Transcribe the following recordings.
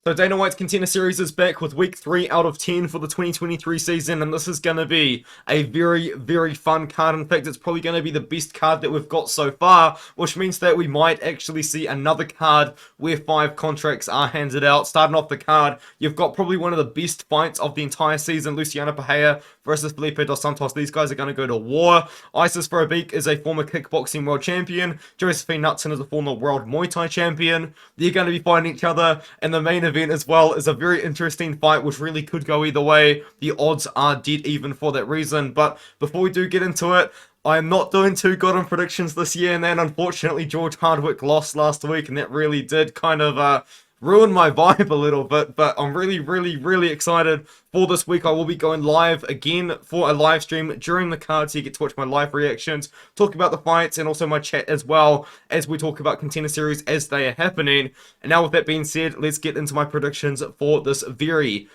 So Dana White's Contender Series is back with week 3 out of 10 for the 2023 season, and this is going to be a very, very fun card. In fact, it's probably going to be the best card that we've got so far, which means that we might actually see another card where 5 contracts are handed out. Starting off the card, you've got probably one of the best fights of the entire season, Luciano Pereira versus Felipe dos Santos. These guys are going to go to war. Verbeek is a former kickboxing world champion. Josefine Knutsson is a former world Muay Thai champion. They're going to be fighting each other, and the main event as well is a very interesting fight which really could go either way. The odds are dead even for that reason. But before we do get into it, I'm not doing too good on predictions this year, and then unfortunately George Hardwick lost last week, and that really did kind of ruin my vibe a little bit. But I'm really excited for this week. I will be going live again for a live stream during the card, so you get to watch my live reactions, talk about the fights, and also my chat as well as we talk about Contender Series as they are happening. And now with that being said, let's get into my predictions for this very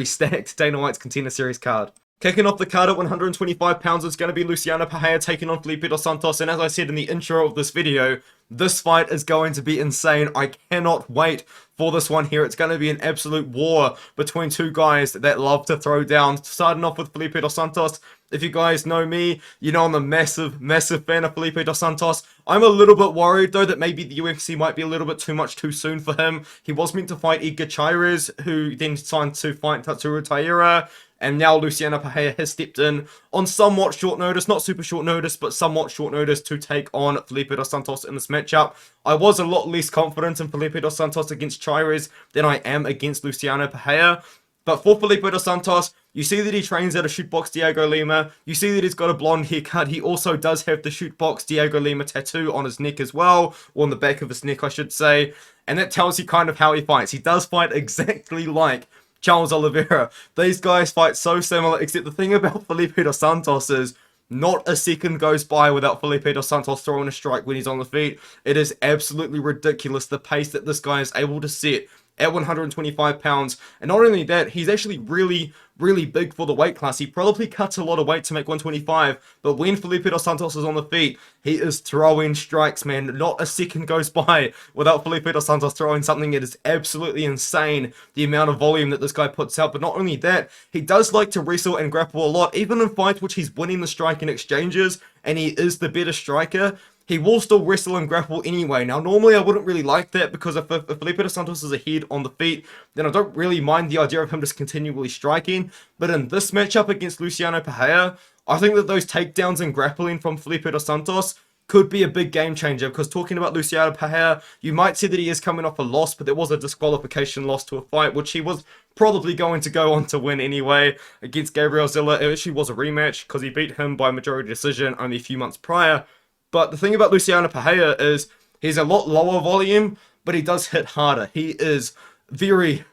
stacked Dana White's Contender Series card. Kicking off the card at 125 pounds, it's going to be Luciano Pereira taking on Felipe dos Santos. And as I said in the intro of this video, this fight is going to be insane. I cannot wait for this one here. It's going to be an absolute war between two guys that love to throw down. Starting off with Felipe dos Santos. If you guys know me, you know I'm a massive fan of Felipe dos Santos. I'm a little bit worried though that maybe the UFC might be a little bit too soon for him. He was meant to fight Edgar Chairez, who then signed to fight Tatsuro Taira. And now Luciano Pereira has stepped in on somewhat short notice, not super short notice, but somewhat short notice to take on Felipe dos Santos in this matchup. I was a lot less confident in Felipe dos Santos against Chairez than I am against Luciano Pereira. But for Felipe dos Santos, you see that he trains at a shootbox Diego Lima. You see that he's got a blonde haircut. He also does have the shootbox Diego Lima tattoo on his neck as well, or on the back of his neck, I should say. And that tells you kind of how he fights. He does fight exactly like Charles Oliveira. These guys fight so similar, except the thing about Felipe dos Santos is not a second goes by without Felipe dos Santos throwing a strike when he's on the feet. It is absolutely ridiculous the pace that this guy is able to set at 125 pounds. And not only that, he's actually really big for the weight class. He probably cuts a lot of weight to make 125, but when Felipe dos Santos is on the feet, he is throwing strikes, man. Not a second goes by without Felipe dos Santos throwing something. It is absolutely insane, the amount of volume that this guy puts out. But not only that, he does like to wrestle and grapple a lot, even in fights which he's winning the strike in exchanges, and he is the better striker. He will still wrestle and grapple anyway. Now, normally I wouldn't really like that, because if Felipe dos Santos is ahead on the feet, then I don't really mind the idea of him just continually striking. But in this matchup against Luciano Pereira, I think that those takedowns and grappling from Felipe dos Santos could be a big game changer. Because talking about Luciano Pereira, you might say that he is coming off a loss, but there was a disqualification loss to a fight, which he was probably going to go on to win anyway against Gabriel Zilla. It actually was a rematch, because he beat him by majority decision only a few months prior. But the thing about Luciano Pereira is he's a lot lower volume, but he does hit harder. He is very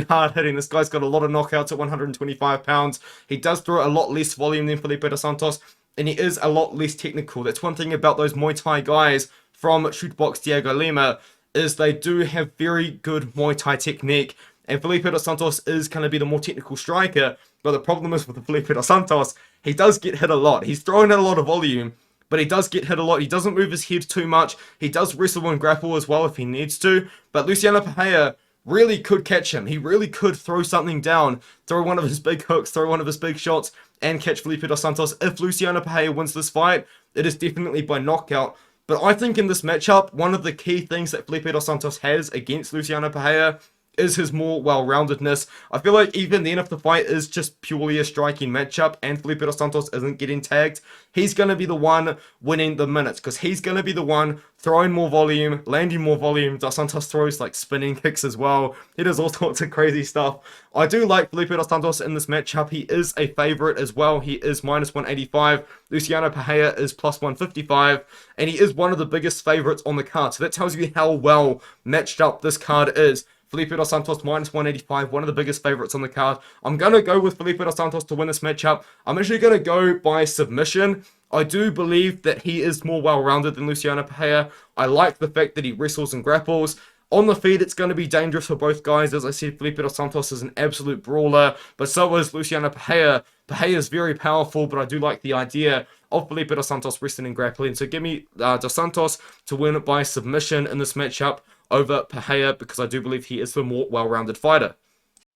hard hitting. This guy's got a lot of knockouts at 125 pounds. He does throw a lot less volume than Felipe dos Santos, and he is a lot less technical. That's one thing about those Muay Thai guys from Shootbox Diego Lima, is they do have very good Muay Thai technique. And Felipe dos Santos is going to be the more technical striker. But the problem is with Felipe dos Santos, he does get hit a lot. He's throwing out a lot of volume, but he does get hit a lot. He doesn't move his head too much. He does wrestle and grapple as well if he needs to. But Luciano Pereira really could catch him. He really could throw something down, throw one of his big hooks, throw one of his big shots, and catch Felipe dos Santos. If Luciano Pereira wins this fight, it is definitely by knockout. But I think in this matchup, one of the key things that Felipe dos Santos has against Luciano Pereira is his more well-roundedness. I feel like even then, if the fight is just purely a striking matchup and Felipe dos Santos isn't getting tagged, he's going to be the one winning the minutes, because he's going to be the one throwing more volume, landing more volume. Dos Santos throws like spinning kicks as well. He does all sorts of crazy stuff. I do like Felipe dos Santos in this matchup. He is a favorite as well. He is minus 185. Luciano Pereira is plus 155. And he is one of the biggest favorites on the card. So that tells you how well matched up this card is. Felipe dos Santos minus 185, one of the biggest favorites on the card. I'm going to go with Felipe dos Santos to win this matchup. I'm actually going to go by submission. I do believe that he is more well-rounded than Luciano Pereira. I like the fact that he wrestles and grapples. On the feet, it's going to be dangerous for both guys. As I said, Felipe dos Santos is an absolute brawler, but so is Luciano Pereira. Pereira is very powerful, but I do like the idea of Felipe dos Santos wrestling and grappling. So give me dos Santos to win by submission in this matchup over Pereira, because I do believe he is the more well-rounded fighter.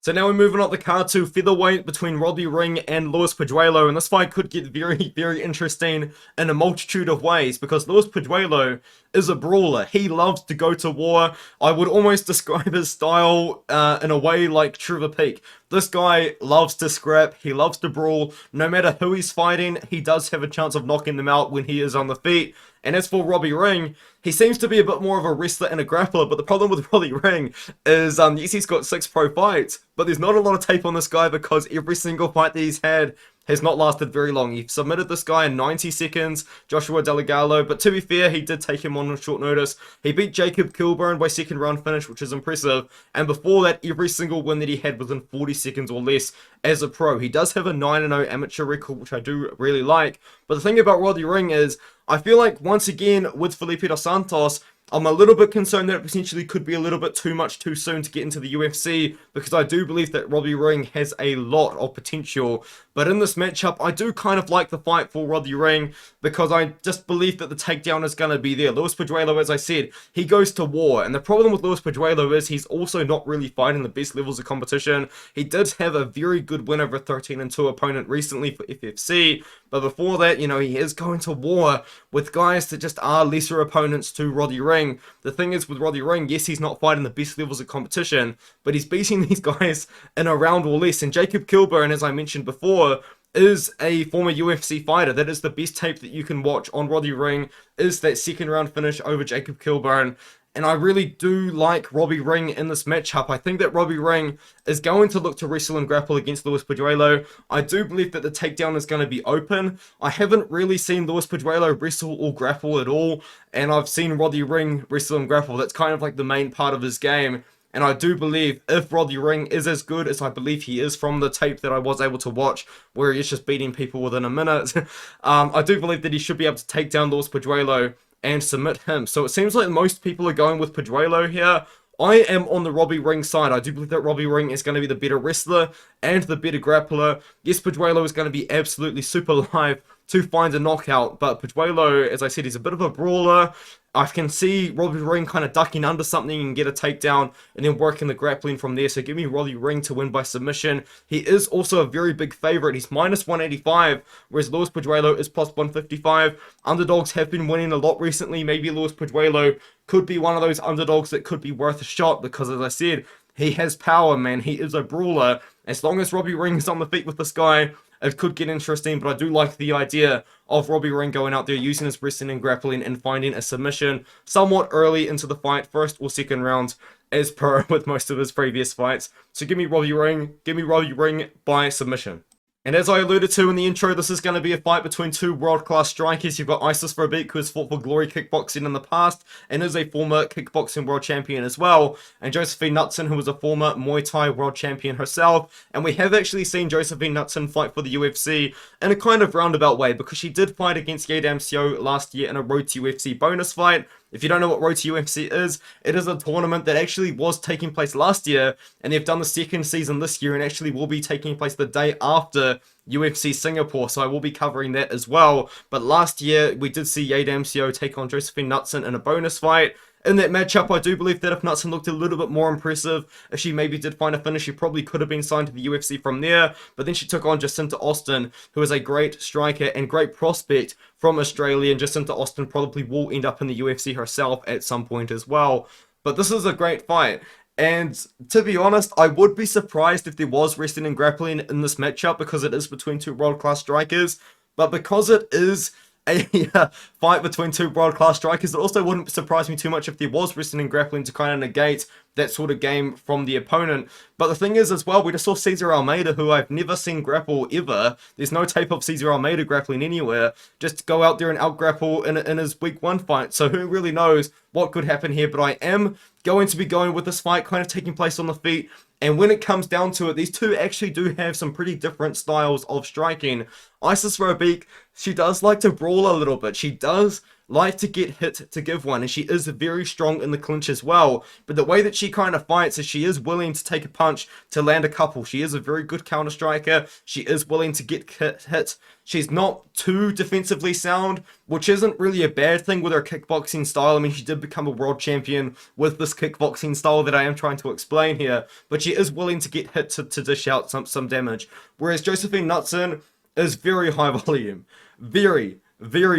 So now we're moving on the card to featherweight between Robbie Ring and Luis Pajuelo, and this fight could get very, very interesting in a multitude of ways, because Luis Pajuelo is a brawler. He loves to go to war. I would almost describe his style in a way like Trevor Peak. This guy loves to scrap, he loves to brawl. No matter who he's fighting, he does have a chance of knocking them out when he is on the feet. And as for Robbie Ring, he seems to be a bit more of a wrestler and a grappler, but the problem with Robbie Ring is, yes, he's got 6 pro fights, but there's not a lot of tape on this guy, because every single fight that he's had has not lasted very long. He submitted this guy in 90 seconds, Joshua Delgado, but to be fair, he did take him on short notice. He beat Jacob Kilburn by second round finish, which is impressive, and before that, every single win that he had was in 40 seconds or less as a pro. He does have a 9-0 amateur record, which I do really like, but the thing about Robbie Ring is, I feel like, once again, with Felipe dos Santos, I'm a little bit concerned that it potentially could be a little bit too much too soon to get into the UFC, because I do believe that Robbie Ring has a lot of potential. But in this matchup, I do kind of like the fight for Robbie Ring, because I just believe that the takedown is going to be there. Luis Pajuelo, as I said, he goes to war, and the problem with Luis Pajuelo is he's also not really fighting the best levels of competition. He did have a very good win over a 13-2 opponent recently for FFC, but before that, you know, he is going to war with guys that just are lesser opponents to Robbie Ring. The thing is, with Robbie Ring, yes, he's not fighting the best levels of competition, but he's beating these guys in a round or less. And Jacob Kilburn, as I mentioned before, is a former UFC fighter. That is the best tape that you can watch on Robbie Ring, is that second round finish over Jacob Kilburn. And I really do like Robbie Ring in this matchup. I think that Robbie Ring is going to look to wrestle and grapple against Luis Pajuelo. I do believe that the takedown is going to be open. I haven't really seen Luis Pajuelo wrestle or grapple at all, and I've seen Robbie Ring wrestle and grapple. That's kind of like the main part of his game. And I do believe if Robbie Ring is as good as I believe he is from the tape that I was able to watch, where he is just beating people within a minute, I do believe that he should be able to take down Luis Pajuelo and submit him. So it seems like most people are going with Pajuelo here. I am on the Robbie Ring side. I do believe that Robbie Ring is going to be the better wrestler and the better grappler. Yes, Pajuelo is going to be absolutely super live to find a knockout, but Pajuelo, as I said, he's a bit of a brawler. I can see Robbie Ring kind of ducking under something and get a takedown and then working the grappling from there. So give me Robbie Ring to win by submission. He is also a very big favorite. He's minus 185, whereas Luis Pajuelo is plus 155. Underdogs have been winning a lot recently. Maybe Luis Pajuelo could be one of those underdogs that could be worth a shot, because, as I said, he has power, man. He is a brawler. As long as Robbie Ring is on the feet with this guy, it could get interesting, but I do like the idea of Robbie Ring going out there, using his wrestling and grappling, and finding a submission somewhat early into the fight, first or second round, as per with most of his previous fights. So give me Robbie Ring by submission. And as I alluded to in the intro, this is going to be a fight between two world-class strikers. You've got Verbeek, who has fought for Glory Kickboxing in the past and is a former kickboxing world champion as well, and Josefine Knutsson, who was a former Muay Thai world champion herself. And we have actually seen Josefine Knutsson fight for the UFC in a kind of roundabout way, because she did fight against Yadam last year in a Road to UFC bonus fight. If you don't know what Road to UFC is, it is a tournament that actually was taking place last year, and they've done the second season this year, and actually will be taking place the day after UFC Singapore, so I will be covering that as well. But last year, we did see Yadam take on Josefine Knutsson in a bonus fight. In that matchup, I do believe that if Knutsson looked a little bit more impressive, if she maybe did find a finish, she probably could have been signed to the UFC from there. But then she took on Jacinta Austin, who is a great striker and great prospect from Australia, and Jacinta Austin probably will end up in the UFC herself at some point as well. But this is a great fight. And to be honest, I would be surprised if there was wrestling and grappling in this matchup, because it is between two world-class strikers. But because it is a fight between two world-class strikers, it also wouldn't surprise me too much if there was wrestling and grappling to kind of negate that sort of game from the opponent. But the thing is as well, we just saw Cesar Almeida, who I've never seen grapple ever. There's no tape of Cesar Almeida grappling anywhere. Just go out there and out-grapple in his week 1 fight. So who really knows what could happen here? But I am going to be going with this fight kind of taking place on the feet. And when it comes down to it, these two actually do have some pretty different styles of striking. Verbeek, she does like to brawl a little bit. She does like to get hit to give one, and she is very strong in the clinch as well. But the way that she kind of fights is she is willing to take a punch to land a couple. She is a very good counter striker. She is willing to get hit. She's not too defensively sound, which isn't really a bad thing with her kickboxing style. I mean, she did become a world champion with this kickboxing style that I am trying to explain here, but she is willing to get hit to dish out some damage. Whereas Josefine Knutsson is very high volume. Very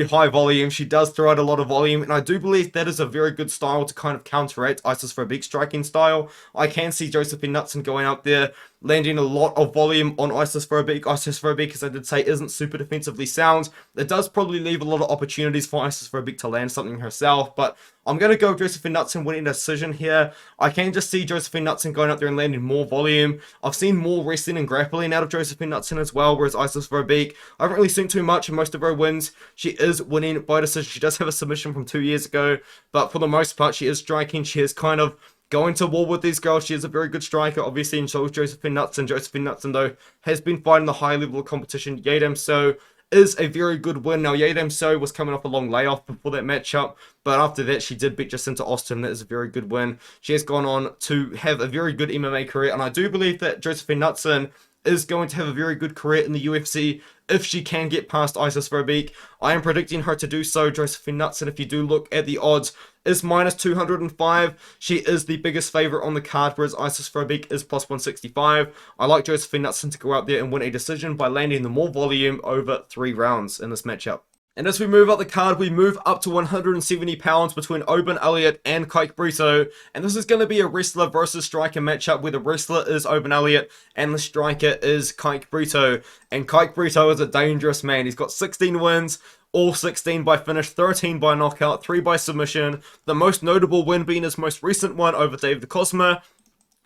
high volume. She does throw out a lot of volume, and I do believe that is a very good style to kind of counteract Isis Verbeek's striking style. I can see Josefine Knutsson going out there, landing a lot of volume on Isis Verbeek. Isis Verbeek, as I did say, isn't super defensively sound. It does probably leave a lot of opportunities for Isis Verbeek to land something herself, but I'm going to go Josefine Knutsson winning a decision here. I can just see Josefine Knutsson going out there and landing more volume. I've seen more wrestling and grappling out of Josefine Knutsson as well, whereas Isis Verbeek, I haven't really seen too much in most of her wins. She is winning by decision. She does have a submission from 2 years ago, but for the most part, she is striking. She is kind of going to war with these girls. She is a very good striker, obviously, and so is Josefine Knutsson. Josefine Knutsson, though, has been fighting the high level of competition. Yadam So is a very good win. Now, Yadam So was coming off a long layoff before that matchup, but after that, she did beat Jacinta Austin. That is a very good win. She has gone on to have a very good MMA career, and I do believe that Josefine Knutsson is going to have a very good career in the UFC if she can get past Isis Verbeek. I am predicting her to do so. Josefine Knutsson, if you do look at the odds, is minus 205. She is the biggest favorite on the card, whereas Isis Verbeek is plus 165. I like Josefine Knutsson to go out there and win a decision by landing the more volume over 3 rounds in this matchup. And as we move up the card, we move up to 170 pounds between Oban, Elliot, and Kaik Brito. And this is going to be a wrestler versus striker matchup where the wrestler is Oban Elliot and the striker is Kaik Brito. And Kaik Brito is a dangerous man. He's got 16 wins, all 16 by finish, 13 by knockout, 3 by submission. The most notable win being his most recent one over David Cosma.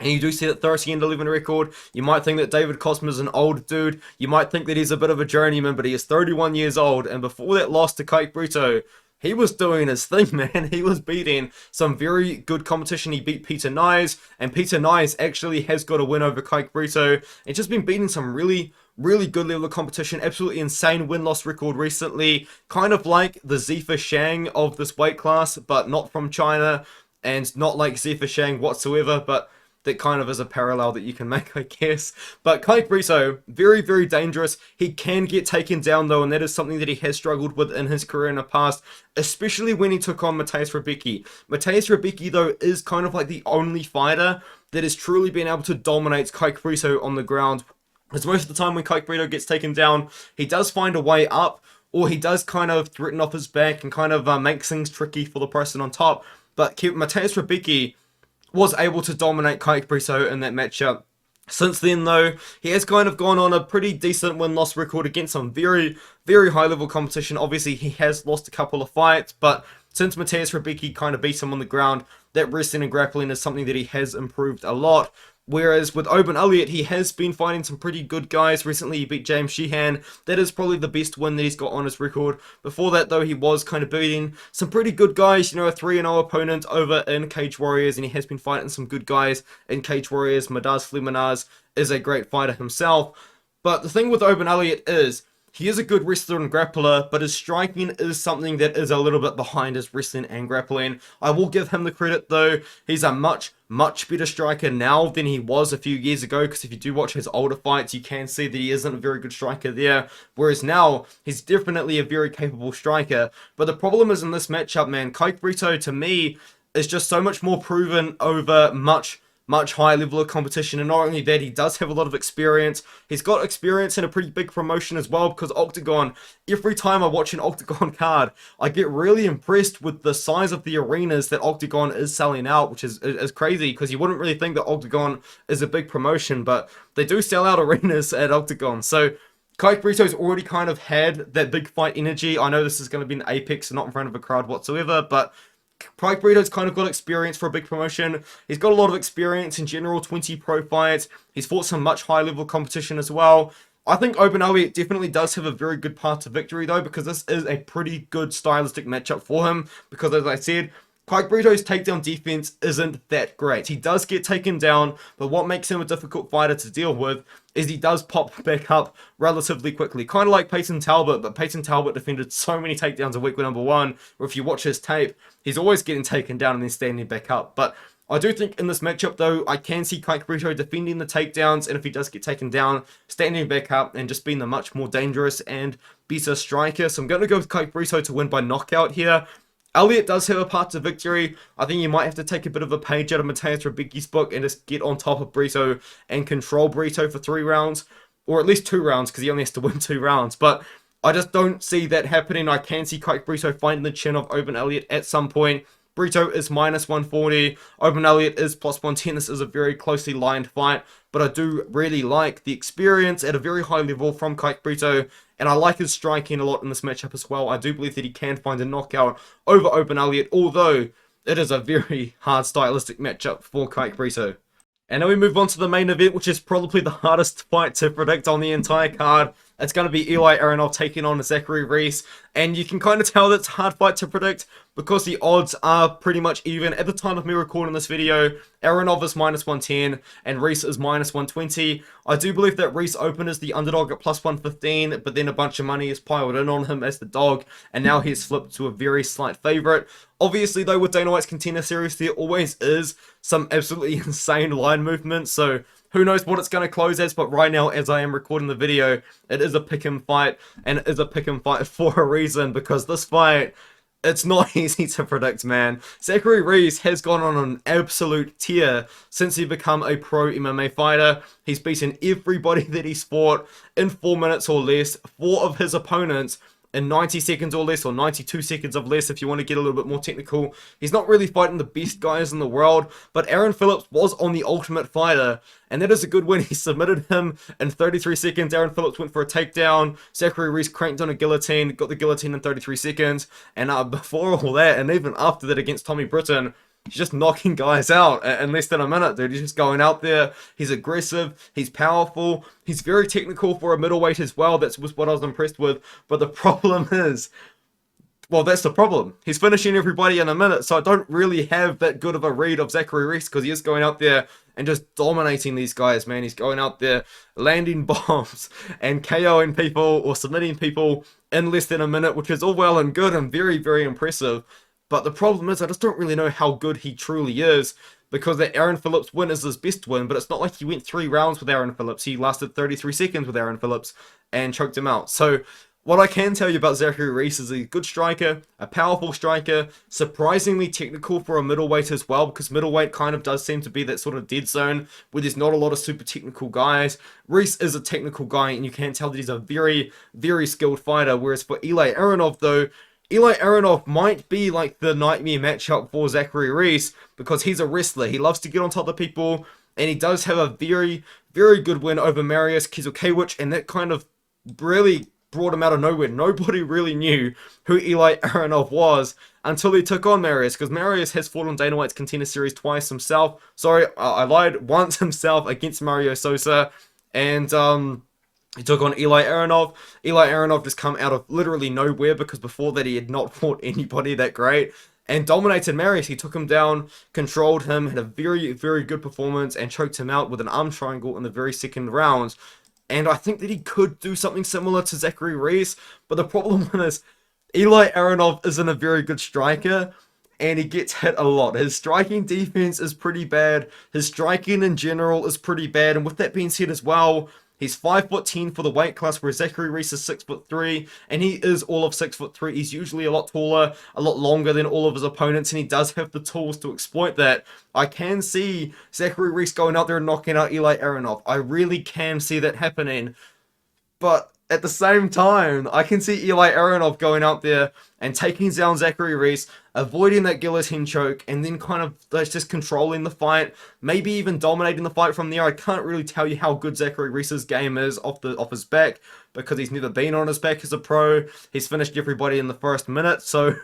And you do see that 30-11 record. You might think that David Cosma is an old dude. You might think that he's a bit of a journeyman, but he is 31 years old. And before that loss to Kaik Brito, he was doing his thing, man. He was beating some very good competition. He beat Peter Nyes, and Peter Nyes actually has got a win over Kaik Brito. He's just been beating some really good level of competition. Absolutely insane win-loss record recently. Kind of like the Zephyr Shang of this weight class, but not from China, and not like Zephyr Shang whatsoever, but that kind of is a parallel that you can make, I guess. But Kaik Brito, very dangerous. He can get taken down, though, and that is something that he has struggled with in his career in the past, especially when he took on Mateusz Rebecki. Mateusz Rebecki, though, is kind of like the only fighter that has truly been able to dominate Kaik Brito on the ground. Because most of the time when Kaik Brito gets taken down, he does find a way up, or he does kind of threaten off his back and kind of make things tricky for the person on top. But Mateusz Rebecki was able to dominate Kaik Brito in that matchup. Since then, though, he has kind of gone on a pretty decent win-loss record against some very high-level competition. Obviously, he has lost a couple of fights, but since Mateusz Rebecki kind of beat him on the ground, that wrestling and grappling is something that he has improved a lot. Whereas with Oban Elliot, he has been fighting some pretty good guys. Recently, he beat James Sheehan. That is probably the best win that he's got on his record. Before that, though, he was kind of beating some pretty good guys. You know, a 3-0 opponent over in Cage Warriors, and he has been fighting some good guys in Cage Warriors. Madaz Flimanaz is a great fighter himself. But the thing with Oban Elliot is, he is a good wrestler and grappler, but his striking is something that is a little bit behind his wrestling and grappling. I will give him the credit, though. He's a much better striker now than he was a few years ago, because if you do watch his older fights, you can see that he isn't a very good striker there. Whereas now, he's definitely a very capable striker. But the problem is in this matchup, man, Kaik Brito, to me, is just so much more proven over much higher level of competition. And not only that, he does have a lot of experience. He's got experience in a pretty big promotion as well, because Octagon, every time I watch an Octagon card, I get really impressed with the size of the arenas that Octagon is selling out, which is crazy, because you wouldn't really think that Octagon is a big promotion, but they do sell out arenas at Octagon. So Kaik Brito's already kind of had that big fight energy. I know this is going to be an Apex, not in front of a crowd whatsoever, but Kaik Brito's kind of got experience for a big promotion. He's got a lot of experience in general, 20 pro fights. He's fought some much high level competition as well. I think Oban Elliot definitely does have a very good path to victory, though, because this is a pretty good stylistic matchup for him. Because, as I said, Kaik Brito's takedown defense isn't that great. He does get taken down, but what makes him a difficult fighter to deal with is he does pop back up relatively quickly. Kind of like Peyton Talbot, but Peyton Talbot defended so many takedowns in week number 1, where if you watch his tape, he's always getting taken down and then standing back up. But I do think in this matchup, though, I can see Kaik Brito defending the takedowns, and if he does get taken down, standing back up and just being the much more dangerous and better striker. So I'm going to go with Kaik Brito to win by knockout here. Elliot does have a path to victory. I think you might have to take a bit of a page out of Mateusz Rebecki's book and just get on top of Brito and control Brito for 3 rounds, or at least 2 rounds, because he only has to win 2 rounds. But I just don't see that happening. I can see Kaik Brito finding the chin of Oban Elliot at some point. Brito is minus 140. Oban Elliot is plus 110. This is a very closely lined fight, but I do really like the experience at a very high level from Kaik Brito, and I like his striking a lot in this matchup as well. I do believe that he can find a knockout over Oban Elliot, although it is a very hard stylistic matchup for Kaik Brito. And now we move on to the main event, which is probably the hardest fight to predict on the entire card. It's going to be Eli Aronov taking on Zachary Reese, and you can kind of tell that it's a hard fight to predict because the odds are pretty much even. At the time of me recording this video, Aronov is minus 110 and Reese is minus 120. I do believe that Reese opened as the underdog at plus 115, but then a bunch of money is piled in on him as the dog, and now he's flipped to a very slight favorite. Obviously, though, with Dana White's Contender series, there always is some absolutely insane line movement, so who knows what it's going to close as, but right now, as I am recording the video, it is a pick'em fight, and it is a pick'em fight for a reason, because this fight, it's not easy to predict, man. Zachary Reese has gone on an absolute tear since he become a pro MMA fighter. He's beaten everybody that he's fought in 4 minutes or less. 4 of his opponents in 90 seconds or less, or 92 seconds of less if you want to get a little bit more technical. He's not really fighting the best guys in the world, but Aaron Phillips was on the Ultimate Fighter, and that is a good win. He submitted him in 33 seconds. Aaron Phillips went for a takedown. Zachary Reese cranked on a guillotine, got the guillotine in 33 seconds, and before all that, and even after that against Tommy Britton, he's just knocking guys out in less than a minute, dude. He's just going out there. He's aggressive. He's powerful. He's very technical for a middleweight as well. That's what I was impressed with. But the problem is, well, that's the problem. He's finishing everybody in a minute, so I don't really have that good of a read of Zachary Reese because he is going out there and just dominating these guys, man. He's going out there, landing bombs and KOing people or submitting people in less than a minute, which is all well and good and very, very impressive. But the problem is, I just don't really know how good he truly is, because that Aaron Phillips win is his best win, but it's not like he went 3 rounds with Aaron Phillips. He lasted 33 seconds with Aaron Phillips and choked him out. So what I can tell you about Zachary Reese is a good striker, a powerful striker, surprisingly technical for a middleweight as well, because middleweight kind of does seem to be that sort of dead zone where there's not a lot of super technical guys. Reese is a technical guy, and you can tell that he's a very, very skilled fighter, whereas for Eli Aronov, though, Eli Aronov might be like the nightmare matchup for Zachary Reese because he's a wrestler. He loves to get on top of people, and he does have a very, very good win over Mariusz Kielczewicz, and that kind of really brought him out of nowhere. Nobody really knew who Eli Aronov was until he took on Mariusz, because Mariusz has fought on Dana White's Contender series twice himself. Sorry, I lied. Once himself against Mario Sosa, and he took on Eli Aronov. Eli Aronov just come out of literally nowhere, because before that he had not fought anybody that great, and dominated Mariusz. He took him down, controlled him, had a very, very good performance, and choked him out with an arm triangle in the very second round. And I think that he could do something similar to Zachary Reese, but the problem is Eli Aronov isn't a very good striker, and he gets hit a lot. His striking defense is pretty bad. His striking in general is pretty bad, and with that being said as well, he's 5'10" for the weight class, where Zachary Reese is 6'3", and he is all of 6'3". He's usually a lot taller, a lot longer than all of his opponents, and he does have the tools to exploit that. I can see Zachary Reese going out there and knocking out Eli Aronov. I really can see that happening. But at the same time, I can see Eli Aronov going out there and taking down Zachary Reese, avoiding that guillotine choke, and then kind of just controlling the fight, maybe even dominating the fight from there. I can't really tell you how good Zachary Reese's game is off his back, because he's never been on his back as a pro. He's finished everybody in the first minute, so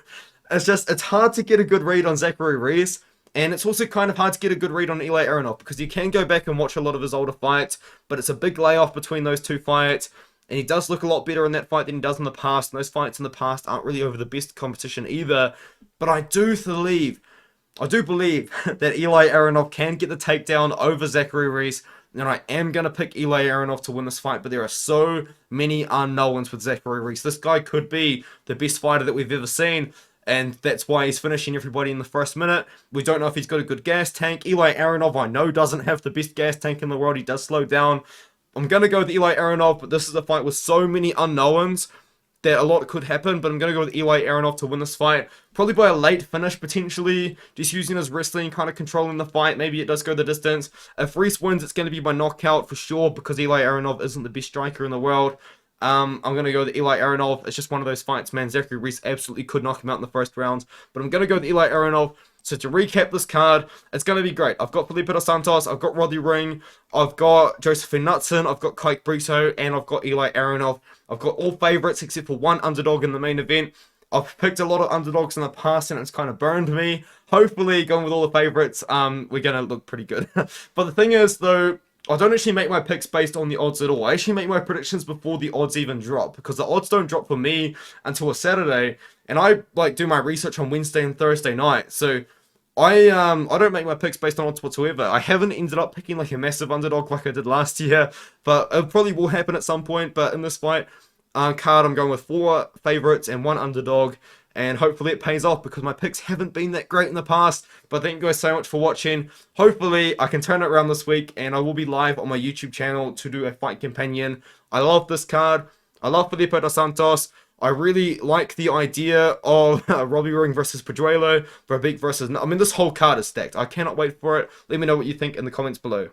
it's hard to get a good read on Zachary Reese. And it's also kind of hard to get a good read on Eli Aronov, because you can go back and watch a lot of his older fights, but it's a big layoff between those two fights. And he does look a lot better in that fight than he does in the past. And those fights in the past aren't really over the best competition either. But I do believe I do believe that Eli Aronov can get the takedown over Zachary Reese, and I am going to pick Eli Aronov to win this fight, but there are so many unknowns with Zachary Reese. This guy could be the best fighter that we've ever seen, and that's why he's finishing everybody in the first minute. We don't know if he's got a good gas tank. Eli Aronov, I know, doesn't have the best gas tank in the world. He does slow down. I'm going to go with Eli Aronov, but this is a fight with so many unknowns that a lot could happen, but I'm going to go with Eli Aronov to win this fight. Probably by a late finish, potentially. Just using his wrestling, kind of controlling the fight. Maybe it does go the distance. If Reese wins, it's going to be by knockout for sure, because Eli Aronov isn't the best striker in the world. I'm going to go with Eli Aronov. It's just one of those fights, man. Zachary Reese absolutely could knock him out in the first round. But I'm going to go with Eli Aronov. So to recap this card, it's going to be great. I've got Felipe Santos, I've got Robbie Ring, I've got Josefine Knutsson, I've got Kaik Brito, and I've got Eli Aronov. I've got all favourites except for one underdog in the main event. I've picked a lot of underdogs in the past and it's kind of burned me. Hopefully, going with all the favourites, we're going to look pretty good. But the thing is, though, I don't actually make my picks based on the odds at all. I actually make my predictions before the odds even drop, because the odds don't drop for me until a Saturday, and I do my research on Wednesday and Thursday night. So I don't make my picks based on odds whatsoever. I haven't ended up picking like a massive underdog like I did last year, but it probably will happen at some point. But in this fight card, I'm going with 4 favorites and 1 underdog. And hopefully it pays off, because my picks haven't been that great in the past. But thank you guys so much for watching. Hopefully I can turn it around this week, and I will be live on my YouTube channel to do a fight companion. I love this card. I love Felipe dos Santos. I really like the idea of Robbie Ring versus Pajuelo, Verbeek versus... I mean, this whole card is stacked. I cannot wait for it. Let me know what you think in the comments below.